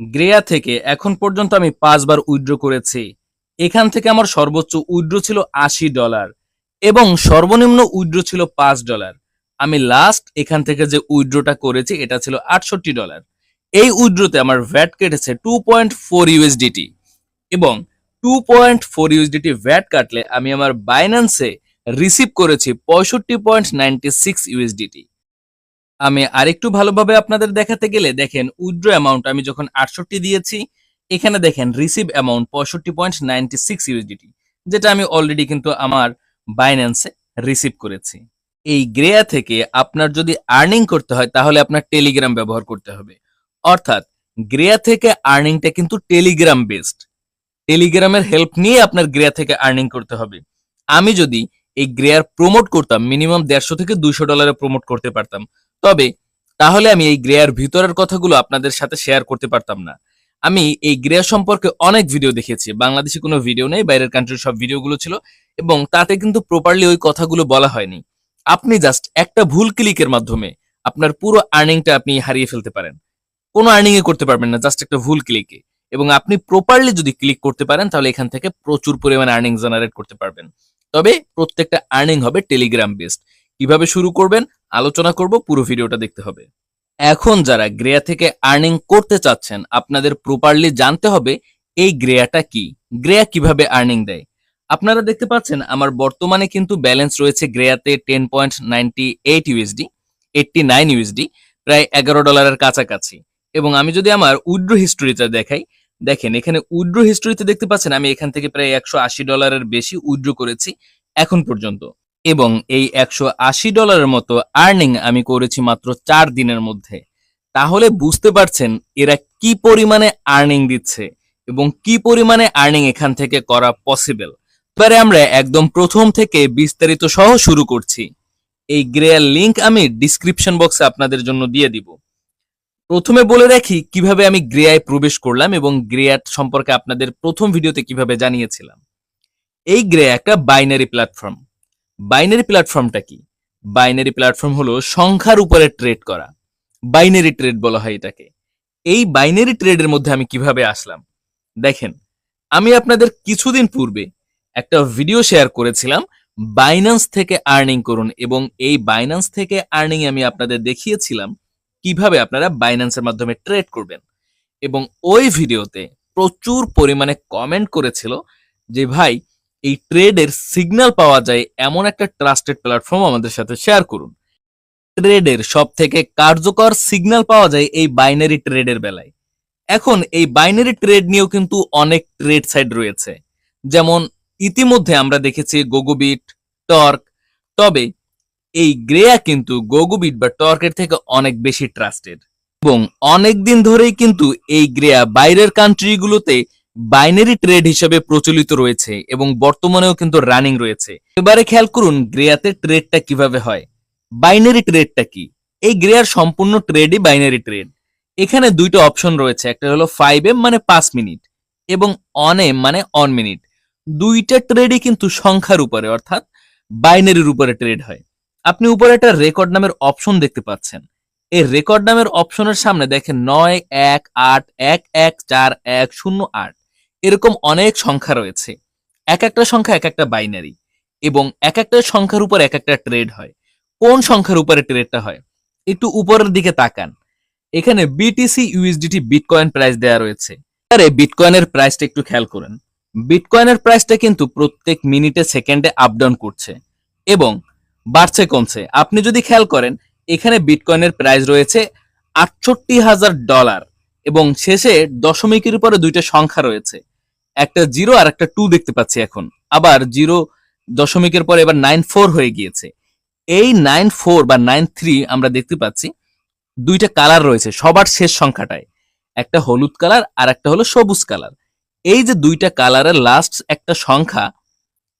গ্রেয়া থেকে এখন পর্যন্ত আমি ৫ বার উইথড্র করেছি। এখান থেকে আমার সর্বোচ্চ উইথড্র ছিল $৮০ এবং সর্বনিম্ন উইথড্র ছিল $৫। আমি লাস্ট এখান থেকে যে উইথড্রটা করেছি এটা ছিল $৬৮। এই উইথড্রতে আমার ভ্যাট কেটেছে 2.4 ইউএসডিটি এবং 2.4 ইউএসডিটি ভ্যাট কাটলে আমি আমার বাইন্যান্সে রিসিভ করেছি 65.96 ইউএসডিটি। আমি আরেকটু ভালোভাবে আপনাদের দেখাতে গেলে দেখেন উইথড্র অ্যামাউন্ট আমি যখন ৬৮ দিয়েছি, এখানে দেখেন রিসিভ অ্যামাউন্ট 65.96 ইউএসডিটি, যেটা আমি অলরেডি কিন্তু আমার বাইন্যান্সে রিসিভ করেছি। এই গ্রেয়া থেকে আপনার যদি আর্নিং করতে হয় তাহলে আপনার টেলিগ্রাম ব্যবহার করতে হবে। অর্থাৎ গ্রেয়া থেকে আর্নিংটা কিন্তু টেলিগ্রাম বেসড। টেলিগ্রামের হেল্প নিয়ে আপনার গ্রেয়া থেকে আর্নিং করতে হবে। আমি যদি এই গ্রেয়ার প্রমোট করতাম মিনিমাম $১৫০ থেকে $২০০ প্রমোট করতে পারতাম, তবে তাহলে আমি এই গ্রেয়ার ভিতরের কথাগুলো আপনাদের সাথে শেয়ার করতে পারতাম না। আমি এই গ্রেয়া সম্পর্কে অনেক ভিডিও দেখেছি, বাংলাদেশে কোনো ভিডিও নেই, বাইরের কান্ট্রির সব ভিডিওগুলো ছিল এবং তাতে কিন্তু প্রপারলি ওই কথাগুলো বলা হয়নি। আপনি জাস্ট একটা ভুল ক্লিকের মাধ্যমে আপনার পুরো আর্নিংটা আপনি হারিয়ে ফেলতে পারেন। কোনো আর্নিং এ করতে পারবেন না জাস্ট একটা ভুল ক্লিকে। এবং আপনি প্রপারলি যদি ক্লিক করতে পারেন তাহলে এখান থেকে প্রচুর পরিমাণে আর্নিং জেনারেট করতে পারবেন। তবে প্রত্যেকটা আর্নিং হবে টেলিগ্রাম বেসড। কিভাবে শুরু করবেন আলোচনা করব, পুরো ভিডিওটা দেখতে হবে। এখন যারা গ্রেয়া থেকে আর্নিং করতে চাচ্ছেন আপনাদের প্রপারলি জানতে হবে এই গ্রেয়াটা কি, গ্রেয়া কিভাবে আর্নিং দেয়। আপনারা দেখতে পাচ্ছেন আমার বর্তমানে কিন্তু ব্যালেন্স রয়েছে গ্রেয়াতে 10.98 ইউএসডি, 89 ইউএসডি, প্রায় $11 কাছাকাছি। এবং আমি যদি আমার উইথড্র হিস্টোরিটা দেখাই, দেখেন এখানে উইথড্র হিস্টোরিতে দেখতে পাচ্ছেন আমি এখান থেকে প্রায় $180 বেশি উইথড্র করেছি এখন পর্যন্ত। এবং এই $180 মতো আর্নিং আমি করেছি মাত্র 4 দিনের মধ্যে। তাহলে বুঝতে পারছেন এরা কি পরিমাণে আর্নিং দিচ্ছে এবং কি পরিমাণে আর্নিং এখান থেকে করা পসিবল। এবারে আমরা একদম প্রথম থেকে বিস্তারিত সহ শুরু করছি। এই গ্রেয়ার লিংক আমি ডিসক্রিপশন বক্সে আপনাদের জন্য দিয়ে দিব। প্রথমে বলে রাখি কিভাবে আমি গ্রেয়ায় প্রবেশ করলাম এবং গ্রেয়ার সম্পর্কে আপনাদের প্রথম ভিডিওতে কিভাবে জানিয়েছিলাম। এই গ্রেয়া একটা বাইনারি প্ল্যাটফর্ম। বাইনারি প্ল্যাটফর্মটা কি? বাইনারি প্ল্যাটফর্ম হলো সংখ্যার উপরে ট্রেড করা, বাইনারি ট্রেড বলা হয় এটাকে। এই বাইনারি ট্রেডের মধ্যে আমি কিভাবে আসলাম দেখেন, আমি আপনাদের কিছুদিন পূর্বে একটা ভিডিও শেয়ার করেছিলাম বাইন্যান্স থেকে আর্নিং করুন এবং এই বাইন্যান্স থেকে আর্নিং আমি আপনাদের দেখিয়েছিলাম কিভাবে আপনারা বাইন্যান্সের মাধ্যমে ট্রেড করবেন। এবং ওই ভিডিওতে প্রচুর পরিমাণে কমেন্ট করেছিল যে ভাই এই ট্রেডের সিগন্যাল পাওয়া যায় এমন একটা ট্রাস্টেড প্ল্যাটফর্ম আমাদের সাথে শেয়ার করুন। ট্রেডের সব থেকে কার্যকর সিগন্যাল পাওয়া যায় এই বাইনারি ট্রেডের বেলায়। এখন এই বাইনারি ট্রেড নিয়েও কিন্তু অনেক ট্রেড সাইট রয়েছে, যেমন ইতিমধ্যে আমরা দেখেছি গোগোবিট, টর্ক। তবে এই গ্রেয়া কিন্তু গোগোবিট বা টর্কের থেকে অনেক বেশি ট্রাস্টেড এবং অনেক দিন ধরেই কিন্তু এই গ্রেয়া বাইরের কান্ট্রিগুলোতে বাইনারি ট্রেড হিসেবে প্রচলিত রয়েছে এবং বর্তমানেও কিন্তু রানিং রয়েছে। এবারে খেয়াল করুন গ্রেয়াতে ট্রেডটা কিভাবে হয়। বাইনারি ট্রেডটা কি? এই গ্রেয়ার সম্পূর্ণ ট্রেডই বাইনারি ট্রেড। এখানে দুইটা অপশন রয়েছে, একটা হলো 5M মানে 5 মিনিট এবং অন-এম মানে অন মিনিট। দুইটা ট্রেডই কিন্তু সংখ্যার উপরে অর্থাৎ বাইনারির উপরে ট্রেড হয়। আপনি উপরে একটা রেকর্ড নামের অপশন দেখতে পাচ্ছেন। এই রেকর্ড নামের অপশনের সামনে দেখেন 918114108 এরকম অনেক সংখ্যা রয়েছে। এক একটা সংখ্যা এক একটা বাইনারি এবং এক একটা সংখ্যার উপর এক একটা ট্রেড হয়। কোন সংখ্যার উপরে ট্রেডটা হয় একটু উপরের দিকে তাকান। এখানে বিটিসি ইউএসডিটি বিটকয়েন প্রাইস দেয়া রয়েছে। আরে বিটকয়েনের প্রাইসটা একটু খেয়াল করেন। বিটকয়েনের প্রাইসটা কিন্তু প্রত্যেক মিনিটে সেকেন্ডে আপ ডাউন করছে এবং বাড়ছে কমছে। আপনি যদি খেয়াল করেন এখানে বিটকয়েনের প্রাইস রয়েছে $৬৮,০০০ এবং শেষে দশমিকের উপরে দুইটা সংখ্যা রয়েছে, একটা 0 আর একটা 2 দেখতে পাচ্ছি এখন। আবার 0 দশমিকের পরে এবার 94 হয়ে গিয়েছে। এই 94 বা 93 আমরা দেখতে পাচ্ছি দুইটা কালার রয়েছে সবার শেষ সংখ্যাটায়, একটা হলুদ কালার আর একটা হলো সবুজ কালার। এই যে দুইটা কালারের লাস্ট একটা সংখ্যা,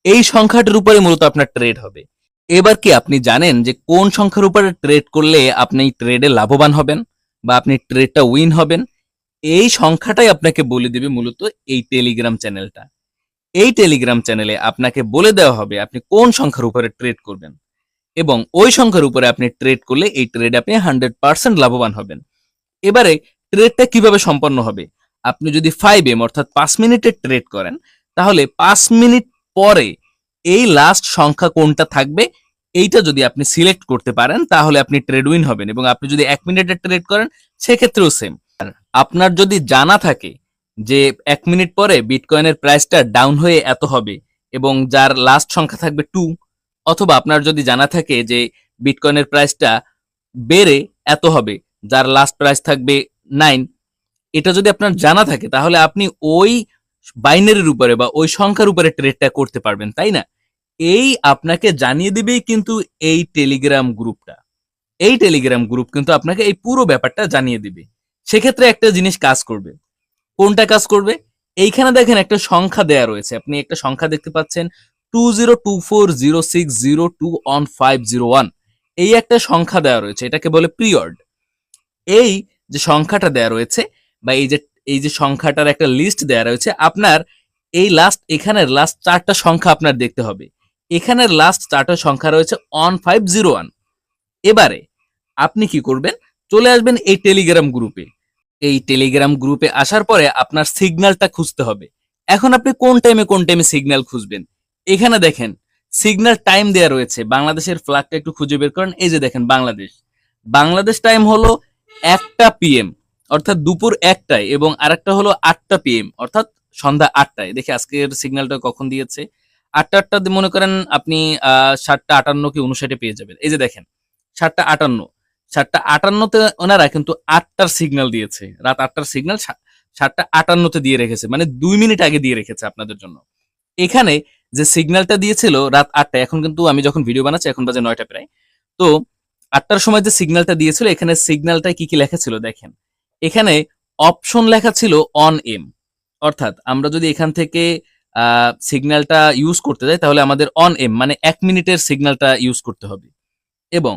এই সংখ্যাটার উপরে মূলত আপনার ট্রেড হবে। এবার কি আপনি জানেন যে কোন সংখ্যার উপরে ট্রেড করলে আপনি ট্রেডে লাভবান হবেন বা আপনি ট্রেডটা উইন হবেন? এই সংখ্যাটাই আপনাকে বলে দিবে মূলত এই টেলিগ্রাম চ্যানেলটা। এই টেলিগ্রাম চ্যানেলে আপনাকে বলে দেওয়া হবে আপনি কোন সংখ্যার উপরে ট্রেড করবেন এবং ওই সংখ্যার উপরে আপনি ট্রেড করলে এই ট্রেডে আপনি 100% লাভবান হবেন। এবারে ট্রেডটা কিভাবে সম্পন্ন হবে? আপনি যদি 5M অর্থাৎ 5 মিনিটের ট্রেড করেন, তাহলে 5 মিনিট পরে এই লাস্ট সংখ্যা কোনটা থাকবে এইটা যদি আপনি সিলেক্ট করতে পারেন তাহলে আপনি ট্রেড উইন হবেন, এবং আপনি যদি 1 মিনিটের ট্রেড করেন সেক্ষেত্রেও সেম। আপনার যদি জানা থাকে যে 1 মিনিট পরে বিটকয়েনের প্রাইসটা ডাউন হয়ে এত হবে এবং যার লাস্ট সংখ্যা থাকবে 2, অথবা আপনার যদি জানা থাকে যে বিটকয়েনের প্রাইসটা বেড়ে এত হবে যার লাস্ট প্রাইস থাকবে 9, এটা যদি আপনার জানা থাকে তাহলে আপনি ওই বাইনারির উপরে বা ওই সংখ্যার উপরে ট্রেডটা করতে পারবেন, তাই না? এই আপনাকে জানিয়ে দিবেই কিন্তু এই টেলিগ্রাম গ্রুপটা। এই টেলিগ্রাম গ্রুপ কিন্তু আপনাকে এই পুরো ব্যাপারটা জানিয়ে দিবে। সেক্ষেত্রে একটা জিনিস কাজ করবে। কোনটা কাজ করবে? এইখানে দেখেন একটা সংখ্যা দেয়া রয়েছে। আপনি একটা সংখ্যা দেখতে পাচ্ছেন 202406021501। এই একটা সংখ্যা দেওয়া রয়েছে, এটাকে বলে পিরিয়ড। এই যে সংখ্যাটা দেয়া রয়েছে বা এই যে সংখ্যাটার একটা লিস্ট দেয়া রয়েছে, আপনার এই এখানের লাস্ট 4টা সংখ্যা আপনার দেখতে হবে। এখানের লাস্ট 4টা সংখ্যা রয়েছে 1501। এবারে আপনি কি করবেন? চলে আসবেন এই টেলিগ্রাম গ্রুপে। এই টেলিগ্রাম গ্রুপে আসার পরে আপনার সিগন্যালটা খুঁজতে হবে। এখন আপনি কোন টাইমে সিগন্যাল খুঁজবেন? এখানে দেখেন সিগন্যাল টাইম দেয়া রয়েছে। বাংলাদেশের ফ্ল্যাগটা একটু খুঁজে বের করেন। এই যে দেখেন বাংলাদেশ। বাংলাদেশ টাইম হলো 1টা PM অর্থাৎ দুপুর 1টায়, এবং আরেকটা হলো 8টা PM অর্থাৎ সন্ধ্যা 8টায়। দেখি আজকের সিগন্যালটা কখন দিয়েছে। 8টা মনে করেন আপনি 7টা 58 কি 59 পেয়ে যাবেন। এই যে দেখেন 7টা 58। 7টা 58তে ওনারা কিন্তু 8টার সিগন্যাল দিয়েছে। রাত 8টার সিগন্যাল 7টা 58তে দিয়ে রেখেছে, মানে 2 মিনিট আগে দিয়ে রেখেছে আপনাদের জন্য। এখানে যে সিগন্যালটা দিয়েছিল রাত 8টায়, এখন কিন্তু আমি যখন ভিডিও বানাচ্ছি এখন বাজে 9টা প্রায়। তো 8টার সময় যে সিগন্যালটা দিয়েছিল, এখানে সিগন্যালটায় কি কি লেখা ছিল দেখেন। এখানে অপশন লেখা ছিল অন এম, অর্থাৎ আমরা যদি এখান থেকে সিগন্যালটা ইউজ করতে যাই তাহলে আমাদের অন এম মানে 1 মিনিটের সিগন্যালটা ইউজ করতে হবে, এবং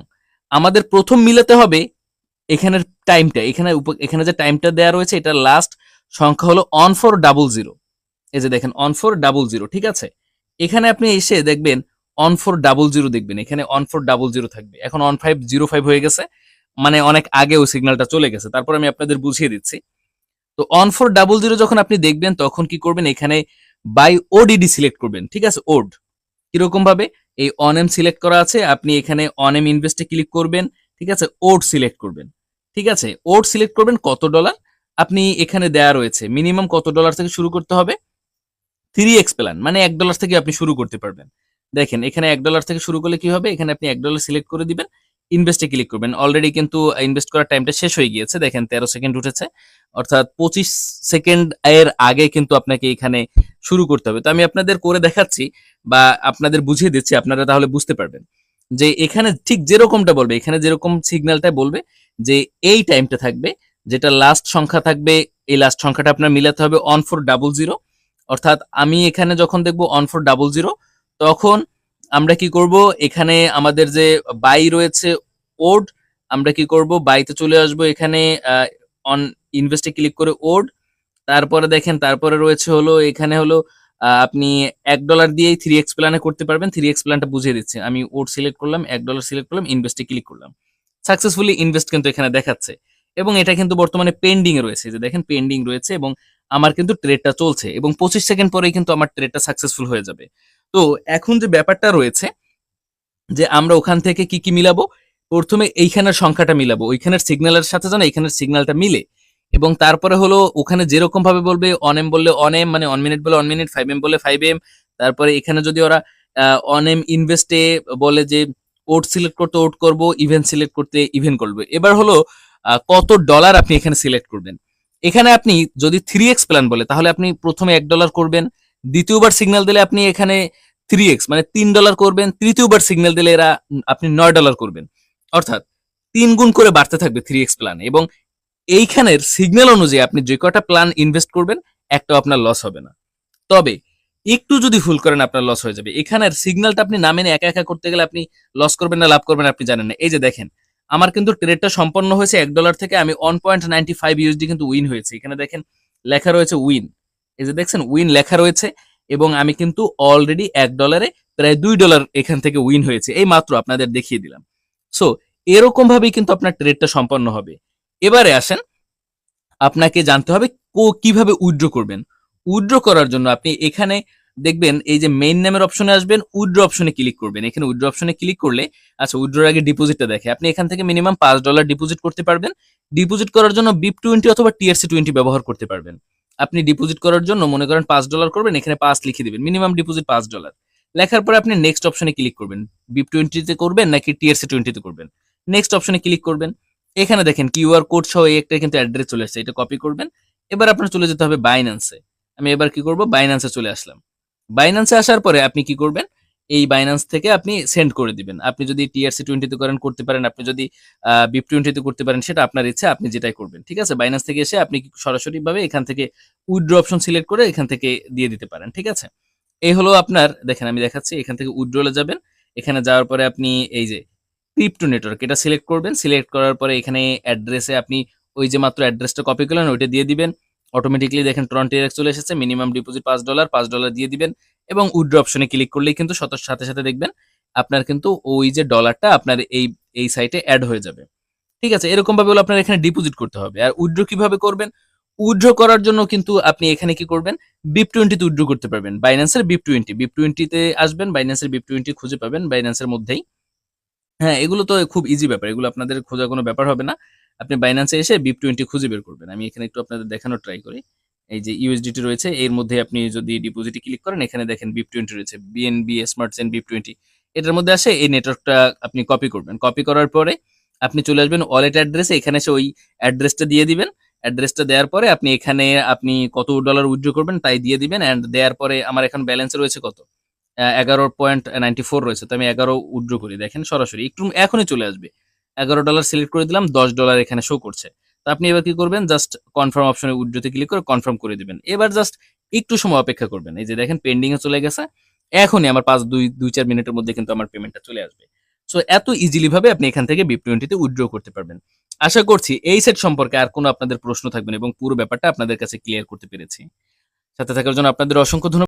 আমাদের প্রথম মিলাতে হবে এখানের টাইমটা। এখানে যে টাইমটা দেওয়া রয়েছে এটার লাস্ট সংখ্যা হলো 1400। এই যে দেখেন 1400, ঠিক আছে? এখানে আপনি এসে দেখবেন 1400 দেখবেন, এখানে 1400 থাকবে। এখন 1505 হয়ে গেছে, মানে অনেক আগে ওই সিগন্যালটা চলে গেছে। তারপর আমি আপনাদের বুঝিয়ে দিচ্ছি। তো 1400 যখন আপনি দেখবেন তখন কি করবেন? এখানে বাই ওডিডি সিলেক্ট করবেন, ঠিক আছে? ওড কিরকম ভাবে? এই অন এম সিলেক্ট করা আছে, আপনি এখানে অন এম ইনভেস্টে ক্লিক করবেন, ঠিক আছে? ওড সিলেক্ট করবেন, ঠিক আছে? ওড সিলেক্ট করবেন কত ডলার আপনি এখানে দেয়া রয়েছে, মিনিমাম কত ডলার থেকে শুরু করতে হবে? 3x প্ল্যান মানে $1 থেকে আপনি শুরু করতে পারবেন। দেখেন এখানে $1 থেকে শুরু করলে কি হবে? এখানে আপনি $1 সিলেক্ট করে দিবেন, ইনভেস্টে ক্লিক করবেন। অলরেডি কিন্তু ইনভেস্ট করার টাইমটা শেষ হয়ে গিয়েছে। দেখেন 13 সেকেন্ড উঠেছে, অর্থাৎ 25 সেকেন্ড এর আগে কিন্তু আপনাকে এখানে শুরু করতে হবে। তো আমি আপনাদের করে দেখাচ্ছি বা আপনাদের বুঝিয়ে দিচ্ছি, আপনারা তাহলে বুঝতে পারবেন যে এখানে ঠিক যেরকমটা বলবে, এখানে যেরকম সিগন্যালটা বলবে যে এই টাইমটা থাকবে, যেটা লাস্ট সংখ্যা থাকবে, এই লাস্ট সংখ্যাটা আপনার মিলাতে হবে 1400। অর্থাৎ আমি এখানে যখন দেখবো 1400 তখন আমরা কি করব? এখানে আমাদের যে বাই রয়েছে ওড, আমরা কি করব? বাইতে চলে আসবো। এখানে অন ইনভেস্টে ক্লিক করে ওড, তারপরে দেখেন তারপরে রয়েছে হলো এখানে হলো আপনি $1 দিয়েই 3x প্ল্যানে করতে পারবেন। 3x প্ল্যানটা বুঝিয়ে দিচ্ছি। আমি ওড সিলেক্ট করলাম, $1 সিলেক্ট করলাম, ইনভেস্টে ক্লিক করলাম। সাকসেসফুলি ইনভেস্ট কিন্তু এখানে দেখাচ্ছে, এবং এটা কিন্তু বর্তমানে পেন্ডিং এ রয়েছে। যে দেখেন পেন্ডিং রয়েছে, এবং আমার কিন্তু ট্রেডটা চলছে, এবং 25 সেকেন্ড পরেই কিন্তু আমার ট্রেডটা সাকসেসফুল হয়ে যাবে। তো এখন যে ব্যাপারটা রয়েছে যে আমরা ওখান থেকে কি কি মিলাবো? প্রথমে এইখানের সংখ্যাটা মিলাবো, ওইখানের সিগন্যালের সাথে যেন এখানের সিগন্যালটা মিলে, এবং তারপরে হলো ওখানে যেরকম ভাবে বলবে অন এম বললে অন এম মানে 1 মিনিট বলে 1 মিনিট, 5M বললে 5M। তারপরে এখানে যদি ওরা অন এম ইনভেস্টে বলে যে ওড সিলেক্ট করতে ওড করব, ইভেন্ট সিলেক্ট করতে ইভেন্ট করবে। এবার হলো কত ডলার আপনি এখানে সিলেক্ট করবেন। এখানে আপনি যদি 3x প্ল্যান বলে তাহলে আপনি প্রথমে $1 করবেন, দ্বিতীয়বার সিগন্যাল দিলে আপনি এখানে 3x মানে $3 করবেন, তৃতীয়বার সিগন্যাল দিলে এরা আপনি $9 করবেন। অর্থাৎ 3 গুণ করে বাড়তে থাকবে 3x প্ল্যান, এবং এইখানের সিগন্যাল অনুযায়ী আপনি যে কটা প্ল্যান ইনভেস্ট করবেন একটাও আপনার লস হবে না। তবে একটু যদি ভুল করেন আপনার লস হয়ে যাবে। এখানের সিগন্যালটা আপনি না মেনে একা একা করতে গেলে আপনি লস করবেন না লাভ করবেন আপনি জানেন না। এই যে দেখেন আমার কিন্তু ট্রেডটা সম্পন্ন হয়েছে $1 থেকে, আমি 1.95 USD কিন্তু উইন হয়েছে। এখানে দেখেন লেখা রয়েছে উইন, এই যে দেখছেন উইন লেখা রয়েছে, এবং আমি কিন্তু অলরেডি $1 প্রায় $2 এখান থেকে উইন হয়েছে, এই মাত্র আপনাদের দেখিয়ে দিলাম। সো এরকম ভাবেই কিন্তু আপনার ট্রেডটা সম্পন্ন হবে। এবারে আসেন আপনাকে জানতে হবে কিভাবে উইথড্র করবেন। উইথড্র করার জন্য আপনি এখানে দেখবেন এই যে মেইন নামের অপশনে আসবেন, উইথড্র অপশনে ক্লিক করবেন। এখানে উইথড্র অপশনে ক্লিক করলে আচ্ছা উইথড্রর আগে ডিপোজিটটা দেখে। আপনি এখান থেকে মিনিমাম $5 ডিপোজিট করতে পারবেন। ডিপোজিট করার জন্য BIP20 অথবা TRC20 ব্যবহার করতে পারবেন। আপনি ডিপোজিট করার জন্য মনে করেন $5 করবেন, এখানে 5 লিখে দিবেন। Minimum deposit $5। লেখার পরে আপনি নেক্সট অপশনে ক্লিক করবেন। BIP20 তে করবেন নাকি TRC20 তে করবেন। নেক্সট অপশনে ক্লিক করবেন। এখানে দেখেন কিউআর কোড সহ একটা কিন্তু অ্যাড্রেস চলে আসছে, এটা কপি করবেন। এবার আপনার চলে যেতে হবে বাইন্যান্সে। আমি এবার কি করব, বাইন্যান্সে চলে আসলাম। বাইন্যান্সে আসার পরে আপনি কি করবেন, এই বাইন্যান্স থেকে আপনি সেন্ড করে দিবেন। আপনি যদি TRC20 তে করেন করতে পারেন, আপনি যদি BIP20 তে করতে পারেন সেটা আপনার ইচ্ছা, আপনি যেটাই করবেন। ঠিক আছে? বাইন্যান্স থেকে এসে আপনি সরাসরি ভাবে এখান থেকে উইথড্র অপশন সিলেক্ট করে এখান থেকে দিয়ে দিতে পারেন। ঠিক আছে? এই হলো আপনার, দেখেন আমি দেখাচ্ছি, এখান থেকে উইথড্রলে যাবেন। এখানে যাওয়ার পরে আপনি এই যে ক্রিপ্টো নেটওয়ার্ক এটা সিলেক্ট করবেন। সিলেক্ট করার পরে এখানে অ্যাড্রেসে আপনি ওই যে মাত্র অ্যাড্রেসটা কপি করলেন ওইটা দিয়ে দিবেন। অটোমেটিক্যালি দেখেন ট্রন চলে এসেছে। মিনিমাম ডিপোজিট $5 দিয়ে দিবেন এবং উইথড্র অপশনে ক্লিক করলেই কিন্তু সাথে সাথে দেখবেন আপনার কিন্তু ওই যে ডলারটা আপনার এই সাইটে অ্যাড হয়ে যাবে। ঠিক আছে? এরকম ভাবে হলো আপনার এখানে ডিপোজিট করতে হবে। আর উইথড্র কিভাবে করবেন? উইথড্র করার জন্য কিন্তু আপনি এখানে কি করবেন? BIP20 তে উইথড্র করতে পারবেন। বাইন্যান্সের BIP20, BIP20 তে আসবেন, বাইন্যান্সের BIP20 খুঁজে পাবেন বাইন্যান্সের মধ্যেই। হ্যাঁ, এগুলো তো খুব ইজি ব্যাপার। এগুলো আপনাদের খোঁজার কোনো ব্যাপার হবে না। আপনি বাইন্যান্সে এসে BIP20 খুঁজে বের করবেন। আমি এখানে একটু আপনাদের দেখানোর ট্রাই করি। এই যে USDT রয়েছে, এর মধ্যে আপনি যদি ডিপোজিটে ক্লিক করেন, এখানে দেখেন BIP20 রয়েছে। BNB smart chain BIP20। এটার মধ্যে আসে এই নেটওয়ার্কটা আপনি কপি করবেন। কপি করার পরে আপনি চলে আসবেন ওয়ালেট অ্যাড্রেসে। এখানে এসে ওই অ্যাড্রেসটা দিয়ে দিবেন। অ্যাড্রেসটা দেওয়ার পরে আপনি এখানে আপনি কত ডলার উইথড্র করবেন তাই দিয়ে দিবেন। অ্যান্ড দেওয়ার পরে আমার এখন ব্যালেন্স রয়েছে কত? 11.94 রয়েছে। তো আমি 11 উইথড্র করি। দেখেন সরাসরি একটু এখনই চলে আসবে। $11 সিলেক্ট করে দিলাম, $10 এখানে শো করছে। তো আপনি এবার কি করবেন? জাস্ট কনফার্ম অপশনে উইথড্রোতে ক্লিক করে কনফার্ম করে দিবেন। এবার জাস্ট একটু সময় অপেক্ষা করবেন। এই যে দেখেন পেন্ডিং এ চলে গেছে। এখনই আমার 2-4 মিনিটের মধ্যে কিন্তু আমার পেমেন্টটা চলে আসবে। সো এত ইজিলি ভাবে আপনি এখান থেকে BIP20 তে উইথড্র করতে পারবেন। আশা করছি এই সেট সম্পর্কে আর কোনো আপনাদের প্রশ্ন থাকবে না এবং পুরো ব্যাপারটা আপনাদের কাছে ক্লিয়ার করতে পেরেছি। সাথে থাকার জন্য আপনাদের অসংখ্য ধন্যবাদ।